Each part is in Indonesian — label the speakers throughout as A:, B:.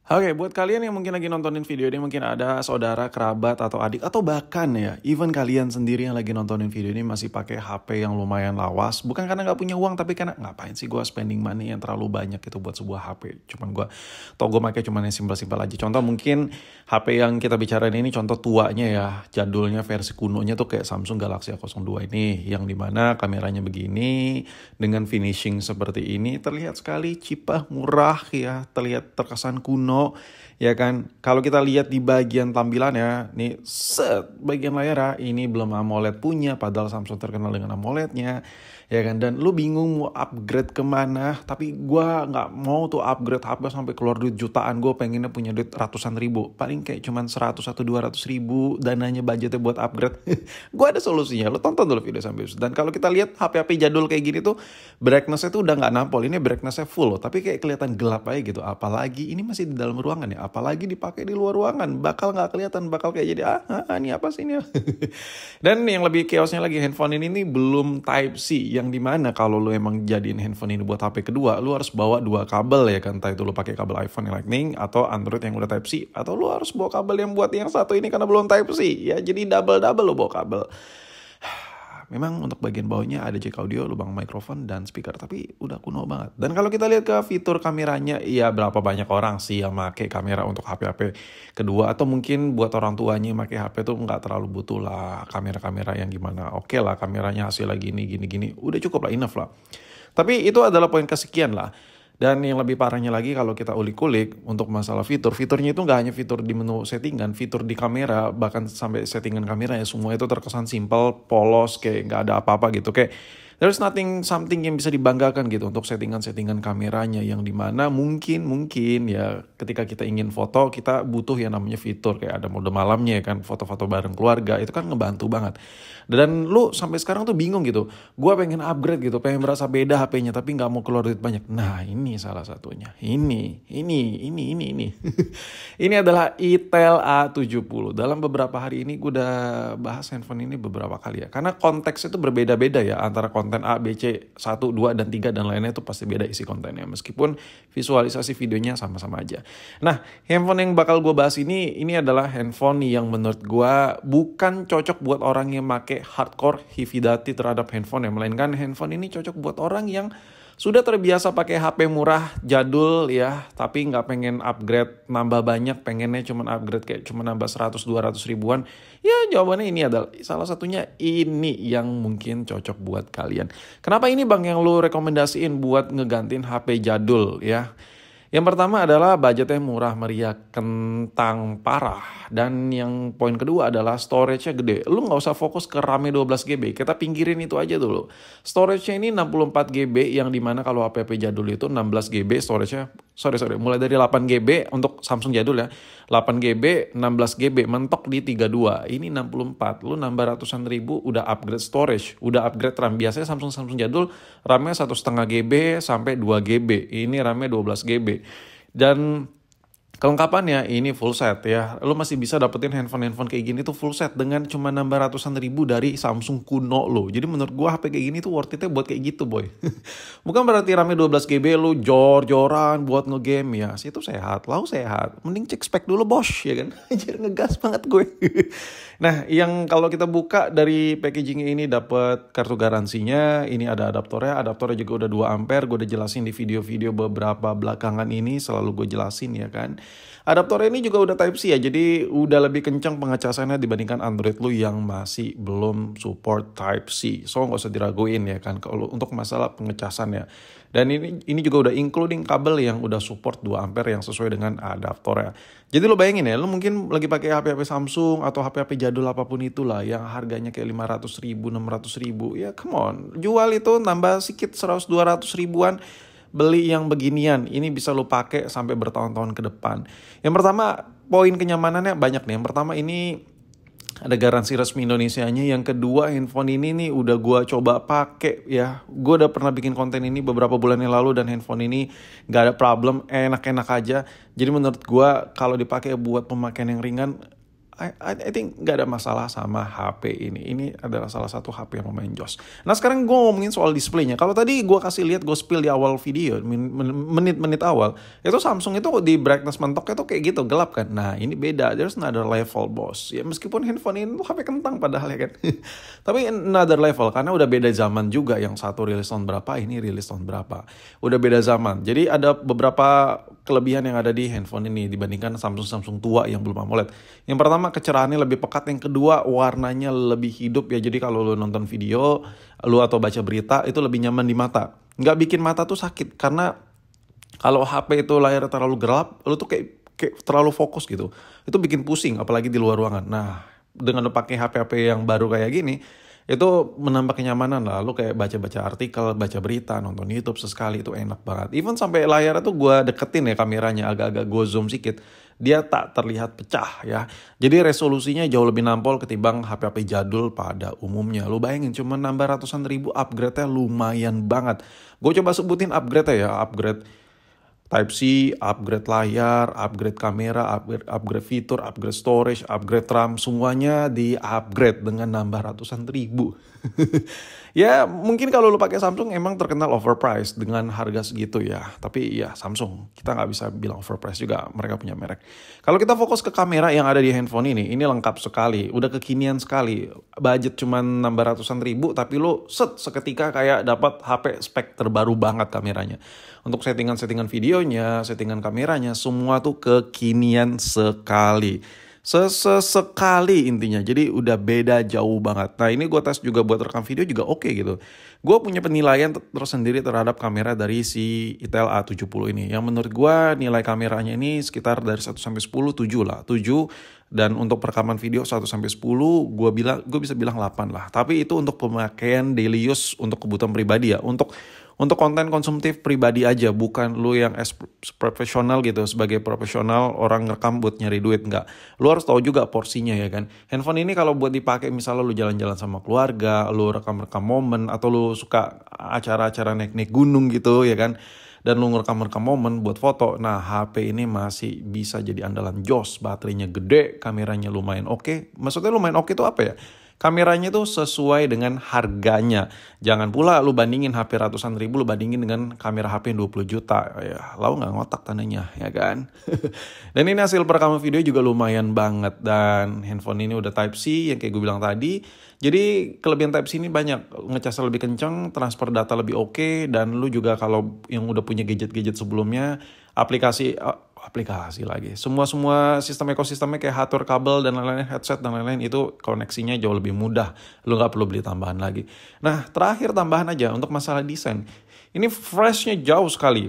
A: Oke, buat kalian yang mungkin lagi nontonin video ini, mungkin ada saudara, kerabat, atau adik, atau bahkan ya, even kalian sendiri yang lagi nontonin video ini masih pakai HP yang lumayan lawas. Bukan karena nggak punya uang, tapi karena ngapain sih gue spending money yang terlalu banyak itu buat sebuah HP. Cuman gue pakai cuman yang simpel-simpel aja. Contoh mungkin HP yang kita bicarain ini contoh tuanya ya, jadulnya versi kunonya tuh kayak Samsung Galaxy A02 ini, yang dimana kameranya begini, dengan finishing seperti ini, terlihat sekali cheap, murah ya, terlihat terkesan kuno. Ya kan, kalau kita lihat di bagian tampilannya, nih bagian layar ini belum AMOLED punya, padahal Samsung terkenal dengan AMOLED-nya, ya kan. Dan lu bingung mau upgrade kemana, tapi gua nggak mau tuh upgrade HP sampai keluar duit jutaan. Gue pengennya punya duit ratusan ribu, paling kayak cuman 100 atau 200 ribu dananya, budgetnya buat upgrade. Gue ada solusinya, lu tonton dulu video sampai habis. Dan kalau kita lihat HP-HP jadul kayak gini tuh, brightness-nya tuh udah nggak nampol. Ini brightness-nya full loh, tapi kayak kelihatan gelap aja gitu. Apalagi ini masih di dalam ruangan ya, apalagi dipakai di luar ruangan, bakal nggak kelihatan, bakal kayak jadi ini apa sih ini. Dan yang lebih chaosnya lagi, handphone ini nih belum Type C, yang dimana kalau lu emang jadiin handphone ini buat HP kedua, lu harus bawa dua kabel ya kan, entah itu lu pakai kabel iPhone yang Lightning atau Android yang udah Type C, atau lu harus bawa kabel yang buat yang satu ini karena belum Type C ya, jadi double lu bawa kabel. Memang untuk bagian bawahnya ada jack audio, lubang mikrofon, dan speaker, tapi udah kuno banget. Dan kalau kita lihat ke fitur kameranya, ya berapa banyak orang sih yang pakai kamera untuk HP-HP kedua, atau mungkin buat orang tuanya yang pakai HP tuh nggak terlalu butuh lah kamera-kamera yang gimana. Oke lah, kameranya hasil lagi gini, udah cukup lah, enough lah. Tapi itu adalah poin kesekian lah. Dan yang lebih parahnya lagi kalau kita ulik-ulik untuk masalah fiturnya itu nggak hanya fitur di menu settingan, fitur di kamera, bahkan sampai settingan kamera ya, semua itu terkesan simple, polos, kayak nggak ada apa-apa gitu. Kayak there's nothing something yang bisa dibanggakan gitu untuk settingan kameranya, yang dimana mungkin ya ketika kita ingin foto, kita butuh yang namanya fitur kayak ada mode malamnya ya kan, foto-foto bareng keluarga, itu kan ngebantu banget. Dan lu sampai sekarang tuh bingung gitu, gue pengen upgrade gitu, pengen berasa beda HP-nya tapi nggak mau keluar duit banyak. Nah ini salah satunya, ini ini adalah Itel A70. Dalam beberapa hari ini gue udah bahas handphone ini beberapa kali ya, karena konteks itu berbeda-beda ya, antara konten A, B, C, 1, 2, dan 3 dan lainnya itu pasti beda isi kontennya, meskipun visualisasi videonya sama-sama aja. Nah, handphone yang bakal gue bahas ini adalah handphone yang menurut gue bukan cocok buat orang yang make hardcore heavy duty terhadap handphone ya, melainkan handphone ini cocok buat orang yang sudah terbiasa pakai HP murah jadul ya, tapi nggak pengen upgrade nambah banyak, pengennya cuma upgrade kayak cuma nambah 100-200 ribuan. Ya jawabannya ini adalah salah satunya ini yang mungkin cocok buat kalian. Kenapa ini bang yang lu rekomendasiin buat ngegantiin HP jadul ya? Yang pertama adalah budgetnya murah meriah kentang parah. Dan yang poin kedua adalah storage-nya gede. Lu nggak usah fokus ke RAM 12 GB. Kita pinggirin itu aja dulu. Storage-nya ini 64 GB, yang dimana kalau HP jadul itu 16 GB storage-nya. Sorry, mulai dari 8 GB untuk Samsung jadul ya. 8 GB, 16 GB, mentok di 32. Ini 64. Lu nambah ratusan ribu, udah upgrade storage, udah upgrade RAM. Biasanya Samsung jadul RAM-nya 1,5 GB sampai 2 GB. Ini RAM-nya 12 GB. Dan kelengkapannya ini full set ya. Lo masih bisa dapetin handphone kayak gini tuh full set dengan cuma nambah ratusan ribu dari Samsung kuno lo. Jadi menurut gua HP kayak gini tuh worth it-nya buat kayak gitu boy. Bukan berarti RAM-nya 12 GB lo jor-joran buat ngegame ya. Situ sehat, lau sehat. Mending cek spek dulu bos ya kan. Jadi ngegas banget gue. Nah, yang kalau kita buka dari packagingnya ini dapat kartu garansinya. Ini ada adaptornya juga udah 2 ampere. Gue udah jelasin di video-video beberapa belakangan ini, selalu gue jelasin ya kan. Adaptornya ini juga udah Type C ya, jadi udah lebih kencang pengecasannya dibandingkan Android lu yang masih belum support Type C. So nggak usah diraguin ya kan kalau untuk masalah pengecasannya. Dan ini juga udah including kabel yang udah support 2 ampere yang sesuai dengan adaptornya. Jadi lo bayangin ya, lo mungkin lagi pakai HP Samsung atau HP jadul apapun itulah yang harganya kayak 500 ribu, 600 ribu. Ya come on, jual itu nambah sedikit 100-200 ribuan. Beli yang beginian, ini bisa lo pakai sampai bertahun-tahun ke depan. Yang pertama, poin kenyamanannya banyak nih. Yang pertama ini ada garansi resmi Indonesianya. Yang kedua, handphone ini nih udah gue coba pakai ya. Gue udah pernah bikin konten ini beberapa bulan yang lalu dan handphone ini gak ada problem, enak-enak aja. Jadi menurut gue kalau dipakai buat pemakaian yang ringan, I think nggak ada masalah sama HP ini. Ini adalah salah satu HP yang lumayan jos. Nah sekarang gue ngomongin soal displaynya. Kalau tadi gue kasih lihat, gue spill di awal video, menit-menit awal, itu Samsung itu di brightness mentoknya tuh kayak gitu, gelap kan. Nah ini beda, there's another level bos. Ya meskipun handphone ini tuh HP kentang padahal ya kan. Tapi another level, karena udah beda zaman juga. Yang satu rilis tahun berapa, ini rilis tahun berapa. Udah beda zaman. Jadi ada beberapa kelebihan yang ada di handphone ini dibandingkan Samsung tua yang belum AMOLED. Yang pertama, kecerahannya lebih pekat. Yang kedua, warnanya lebih hidup ya. Jadi kalau lu nonton video, lu atau baca berita, itu lebih nyaman di mata. Nggak bikin mata tuh sakit. Karena kalau HP itu layar terlalu gelap, lu tuh kayak terlalu fokus gitu. Itu bikin pusing, apalagi di luar ruangan. Nah, dengan lu pakai HP-HP yang baru kayak gini, itu menambah kenyamanan lah. Lu kayak baca-baca artikel, baca berita, nonton YouTube sesekali, itu enak banget. Even sampai layarnya tuh gue deketin ya kameranya, agak-agak gue zoom sedikit, dia tak terlihat pecah ya. Jadi resolusinya jauh lebih nampol ketimbang HP-HP jadul pada umumnya. Lu bayangin cuma nambah ratusan ribu, upgrade-nya lumayan banget. Gue coba sebutin upgrade-nya ya. Upgrade Type-C, upgrade layar, upgrade kamera, upgrade fitur, upgrade storage, upgrade RAM, semuanya di-upgrade dengan nambah ratusan ribu. Ya mungkin kalau lu pakai Samsung emang terkenal overpriced dengan harga segitu ya. Tapi ya Samsung, kita nggak bisa bilang overpriced juga, mereka punya merek. Kalau kita fokus ke kamera yang ada di handphone ini lengkap sekali, udah kekinian sekali. Budget cuma nambah ratusan ribu, tapi lu seketika kayak dapat HP spek terbaru banget kameranya. Untuk settingan-settingan videonya, settingan kameranya, semua tuh kekinian sekali. Sekali intinya, jadi udah beda jauh banget. Nah ini gue tes juga buat rekam video juga oke gitu. Gue punya penilaian tersendiri terhadap kamera dari si Itel A70 ini. Yang menurut gue nilai kameranya ini sekitar dari 1 sampai 10, 7 lah. 7, dan untuk perekaman video 1 sampai 10 gue bisa bilang 8 lah. Tapi itu untuk pemakaian daily use untuk kebutuhan pribadi ya. Untuk konten konsumtif pribadi aja, bukan lu yang profesional gitu, sebagai profesional orang ngerekam buat nyari duit, enggak. Lu harus tahu juga porsinya ya kan. Handphone ini kalau buat dipakai misalnya lu jalan-jalan sama keluarga, lu rekam-rekam momen, atau lu suka acara-acara naik-naik gunung gitu ya kan, dan lu ngerekam-rekam momen buat foto, nah HP ini masih bisa jadi andalan jos. Baterainya gede, kameranya lumayan oke. Maksudnya lumayan oke itu apa ya? Kameranya tuh sesuai dengan harganya. Jangan pula lu bandingin HP ratusan ribu, lu bandingin dengan kamera HP 20 juta. Ya, lau nggak ngotak tandanya, ya kan? Dan ini hasil perekaman video juga lumayan banget. Dan handphone ini udah Type-C yang kayak gue bilang tadi. Jadi kelebihan Type-C ini banyak. Ngecasnya lebih kenceng, transfer data lebih oke. Dan lu juga kalau yang udah punya gadget-gadget sebelumnya, aplikasi lagi. Semua sistem ekosistemnya kayak hardware, kabel, dan lain-lain, headset, dan lain-lain, itu koneksinya jauh lebih mudah. Lu nggak perlu beli tambahan lagi. Nah, terakhir tambahan aja untuk masalah desain. Ini freshnya jauh sekali.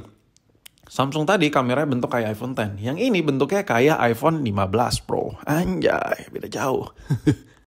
A: Samsung tadi kameranya bentuk kayak iPhone X. Yang ini bentuknya kayak iPhone 15 Pro. Anjay, beda jauh.